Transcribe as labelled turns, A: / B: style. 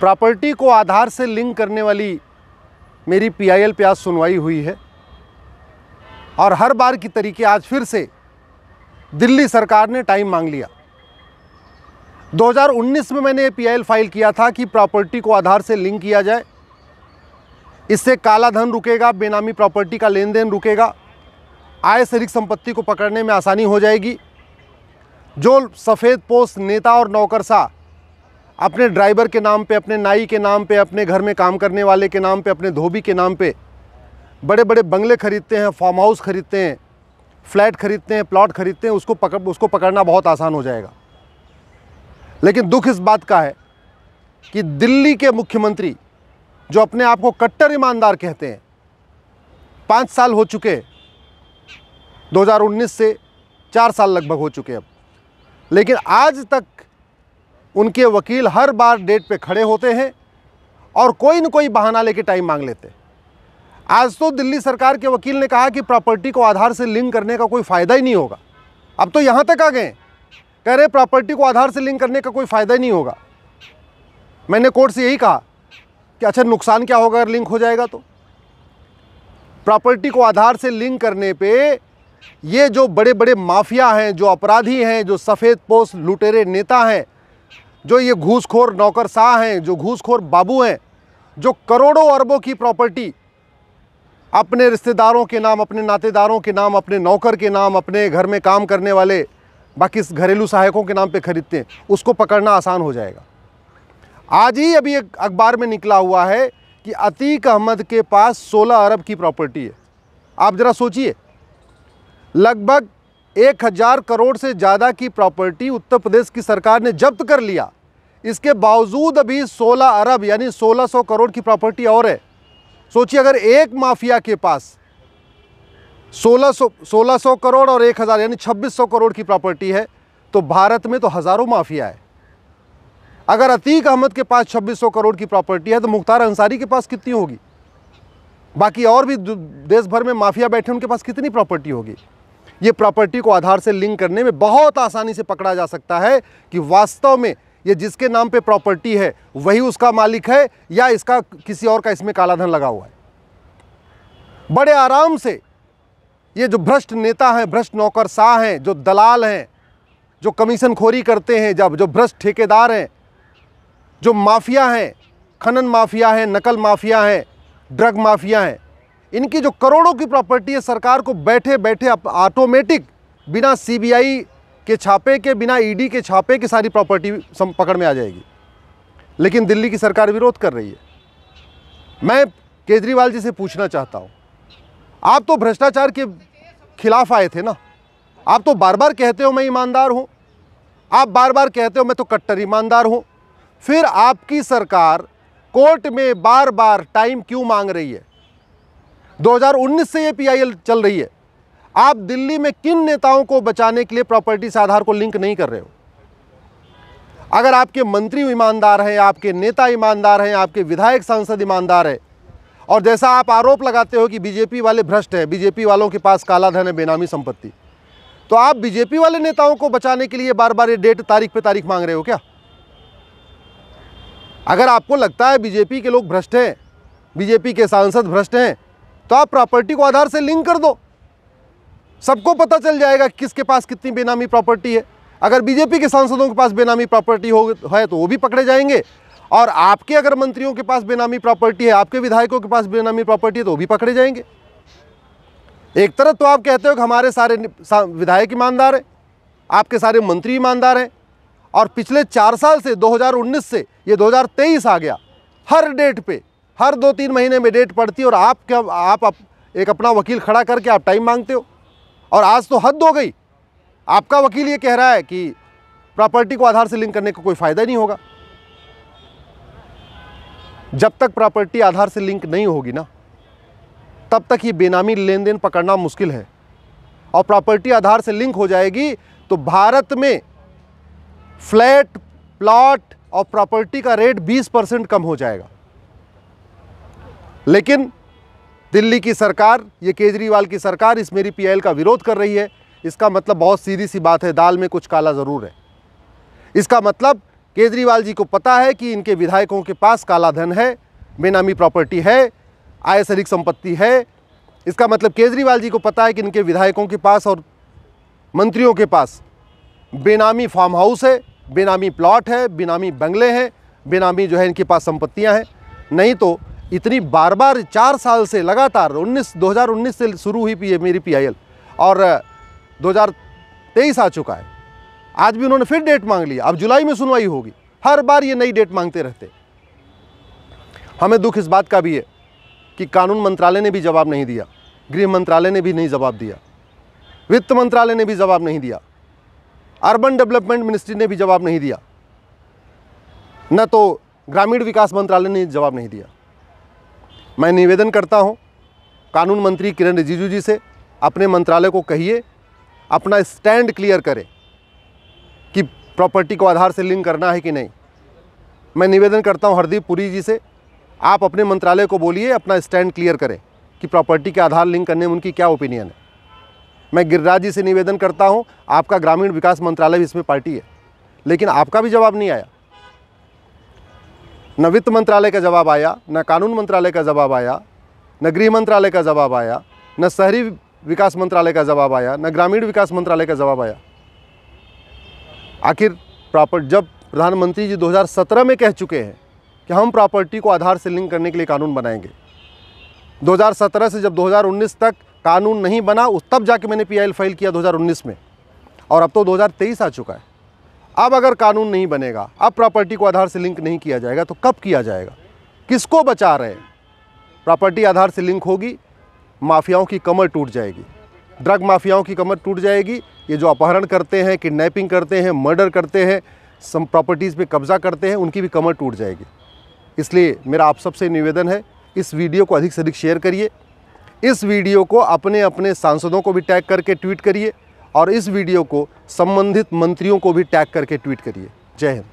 A: Property को आधार से link करने वाली मेरी PIL पे आज सुनवाई हुई है और हर बार की तरीके आज फिर से दिल्ली सरकार ने टाइम मांग लिया। 2019 में मैंने PIL फाइल किया था कि प्रॉपर्टी को आधार से लिंक किया जाए, इससे काला धन रुकेगा, बेनामी प्रॉपर्टी का लेन देन रुकेगा, आय से अधिक संपत्ति को पकड़ने में आसानी हो जाएगी। जो सफ़ेद पोश नेता और नौकरशाह अपने ड्राइवर के नाम पे, अपने नाई के नाम पे, अपने घर में काम करने वाले के नाम पे, अपने धोबी के नाम पे बड़े बड़े बंगले खरीदते हैं, फार्म हाउस खरीदते हैं, फ्लैट खरीदते हैं, प्लॉट खरीदते हैं, उसको पकड़ना बहुत आसान हो जाएगा। लेकिन दुख इस बात का है कि दिल्ली के मुख्यमंत्री जो अपने आप को कट्टर ईमानदार कहते हैं, 5 साल हो चुके, 2019 से 4 साल लगभग हो चुके अब, लेकिन आज तक उनके वकील हर बार डेट पे खड़े होते हैं और कोई न कोई बहाना लेके टाइम मांग लेते हैं। आज तो दिल्ली सरकार के वकील ने कहा कि प्रॉपर्टी को आधार से लिंक करने का कोई फ़ायदा ही नहीं होगा। अब तो यहाँ तक आ गए, कह रहे प्रॉपर्टी को आधार से लिंक करने का कोई फ़ायदा ही नहीं होगा। मैंने कोर्ट से यही कहा कि अच्छा नुकसान क्या होगा अगर लिंक हो जाएगा तो। प्रॉपर्टी को आधार से लिंक करने पे ये जो बड़े बड़े माफिया हैं, जो अपराधी हैं, जो सफ़ेद पोश लुटेरे नेता हैं, जो ये घूसखोर नौकरशाह हैं, जो घूसखोर बाबू हैं, जो करोड़ों अरबों की प्रॉपर्टी अपने रिश्तेदारों के नाम, अपने नातेदारों के नाम, अपने नौकर के नाम, अपने घर में काम करने वाले बाकी घरेलू सहायकों के नाम पे खरीदते हैं, उसको पकड़ना आसान हो जाएगा। आज ही अभी एक अखबार में निकला हुआ है कि अतीक अहमद के पास 16 अरब की प्रॉपर्टी है। आप ज़रा सोचिए, लगभग 1000 करोड़ से ज़्यादा की प्रॉपर्टी उत्तर प्रदेश की सरकार ने जब्त कर लिया। इसके बावजूद अभी 16 अरब यानी 1600 करोड़ की प्रॉपर्टी और है। सोचिए, अगर एक माफिया के पास 1600 करोड़ और 1000 यानी 2600 करोड़ की प्रॉपर्टी है तो भारत में तो हज़ारों माफिया है। अगर अतीक अहमद के पास 2600 करोड़ की प्रॉपर्टी है तो मुख्तार अंसारी के पास कितनी होगी? बाकी और भी देश भर में माफिया बैठे, उनके पास कितनी प्रॉपर्टी होगी? ये प्रॉपर्टी को आधार से लिंक करने में बहुत आसानी से पकड़ा जा सकता है कि वास्तव में ये जिसके नाम पे प्रॉपर्टी है वही उसका मालिक है या इसका किसी और का इसमें काला धन लगा हुआ है। बड़े आराम से ये जो भ्रष्ट नेता हैं, भ्रष्ट नौकरशाह हैं, जो दलाल हैं, जो कमीशन खोरी करते हैं, जो भ्रष्ट ठेकेदार हैं, जो माफिया हैं, खनन माफिया हैं, नकल माफिया हैं, ड्रग माफिया हैं, इनकी जो करोड़ों की प्रॉपर्टी है, सरकार को बैठे बैठे ऑटोमेटिक बिना CBI के छापे के, बिना ED के छापे के सारी प्रॉपर्टी पकड़ में आ जाएगी। लेकिन दिल्ली की सरकार विरोध कर रही है। मैं केजरीवाल जी से पूछना चाहता हूँ, आप तो भ्रष्टाचार के खिलाफ आए थे ना, आप तो बार बार कहते हो मैं ईमानदार हूँ, आप बार बार कहते हो मैं तो कट्टर ईमानदार हूँ, फिर आपकी सरकार कोर्ट में बार बार टाइम क्यों मांग रही है? 2019 से ये PIL चल रही है। आप दिल्ली में किन नेताओं को बचाने के लिए प्रॉपर्टी से आधार को लिंक नहीं कर रहे हो? अगर आपके मंत्री ईमानदार हैं, आपके नेता ईमानदार हैं, आपके विधायक सांसद ईमानदार हैं, और जैसा आप आरोप लगाते हो कि BJP वाले भ्रष्ट हैं, BJP वालों के पास काला धन है, बेनामी संपत्ति, तो आप BJP वाले नेताओं को बचाने के लिए बार बार ये डेट तारीख पे तारीख मांग रहे हो क्या? अगर आपको लगता है BJP के लोग भ्रष्ट हैं, BJP के सांसद भ्रष्ट हैं, तो आप प्रॉपर्टी को आधार से लिंक कर दो, सबको पता चल जाएगा किसके पास कितनी बेनामी प्रॉपर्टी है। अगर BJP के सांसदों के पास बेनामी प्रॉपर्टी है तो वो भी पकड़े जाएंगे, और आपके अगर मंत्रियों के पास बेनामी प्रॉपर्टी है, आपके विधायकों के पास बेनामी प्रॉपर्टी है तो वो भी पकड़े जाएंगे। एक तरफ तो आप कहते हो कि हमारे सारे विधायक ईमानदार हैं, आपके सारे मंत्री ईमानदार हैं, और पिछले 4 साल से 2019 से ये 2023 आ गया, हर डेट पे हर 2-3 महीने में डेट पड़ती है और आप एक अपना वकील खड़ा करके आप टाइम मांगते हो। और आज तो हद हो गई, आपका वकील ये कह रहा है कि प्रॉपर्टी को आधार से लिंक करने का कोई फ़ायदा नहीं होगा। जब तक प्रॉपर्टी आधार से लिंक नहीं होगी ना, तब तक ये बेनामी लेन देन पकड़ना मुश्किल है। और प्रॉपर्टी आधार से लिंक हो जाएगी तो भारत में फ्लैट, प्लॉट और प्रॉपर्टी का रेट 20% कम हो जाएगा। लेकिन दिल्ली की सरकार, ये केजरीवाल की सरकार इस मेरी PIL का विरोध कर रही है। इसका मतलब बहुत सीधी सी बात है, दाल में कुछ काला ज़रूर है। इसका मतलब केजरीवाल जी को पता है कि इनके विधायकों के पास काला धन है, बेनामी प्रॉपर्टी है, आय से अधिक संपत्ति है। इसका मतलब केजरीवाल जी को पता है कि इनके विधायकों के पास और मंत्रियों के पास बेनामी फार्म हाउस है, बेनामी प्लॉट है, बेनामी बंगले हैं, बेनामी जो है इनके पास संपत्तियां हैं। नहीं तो इतनी बार 4 साल से लगातार 2019 से शुरू हुई मेरी PIL और 2023 आ चुका है। आज भी उन्होंने फिर डेट मांग लिया, अब जुलाई में सुनवाई होगी। हर बार ये नई डेट मांगते रहते। हमें दुख इस बात का भी है कि कानून मंत्रालय ने भी जवाब नहीं दिया, गृह मंत्रालय ने भी नहीं जवाब दिया, वित्त मंत्रालय ने भी जवाब नहीं दिया, अर्बन डेवलपमेंट मिनिस्ट्री ने भी जवाब नहीं दिया, न तो ग्रामीण विकास मंत्रालय ने जवाब नहीं दिया। मैं निवेदन करता हूं कानून मंत्री किरण रिजिजू जी से, अपने मंत्रालय को कहिए अपना स्टैंड क्लियर करें कि प्रॉपर्टी को आधार से लिंक करना है कि नहीं। मैं निवेदन करता हूं हरदीप पुरी जी से, आप अपने मंत्रालय को बोलिए अपना स्टैंड क्लियर करें कि प्रॉपर्टी के आधार लिंक करने में उनकी क्या ओपिनियन है। मैं गिरिराज जी से निवेदन करता हूं, आपका ग्रामीण विकास मंत्रालय भी इसमें पार्टी है, लेकिन आपका भी जवाब नहीं आया। न वित्त मंत्रालय का जवाब आया, न कानून मंत्रालय का जवाब आया, न गृह मंत्रालय का जवाब आया, न शहरी विकास मंत्रालय का जवाब आया, न ग्रामीण विकास मंत्रालय का जवाब आया। आखिर जब प्रधानमंत्री जी 2017 में कह चुके हैं कि हम प्रॉपर्टी को आधार से लिंक करने के लिए कानून बनाएंगे, 2017 से जब 2019 तक कानून नहीं बना, तब जाके मैंने PIL फाइल किया 2019 में, और अब तो 2023 आ चुका है। अब अगर कानून नहीं बनेगा, अब प्रॉपर्टी को आधार से लिंक नहीं किया जाएगा, तो कब किया जाएगा? किसको बचा रहे हैं? प्रॉपर्टी आधार से लिंक होगी, माफियाओं की कमर टूट जाएगी, ड्रग माफियाओं की कमर टूट जाएगी। ये जो अपहरण करते हैं, किडनैपिंग करते हैं, मर्डर करते हैं, सम प्रॉपर्टीज़ पे कब्जा करते हैं, उनकी भी कमर टूट जाएगी। इसलिए मेरा आप सबसे निवेदन है, इस वीडियो को अधिक से अधिक शेयर करिए, इस वीडियो को अपने अपने सांसदों को भी टैग करके ट्वीट करिए, और इस वीडियो को संबंधित मंत्रियों को भी टैग करके ट्वीट करिए। जय हिंद।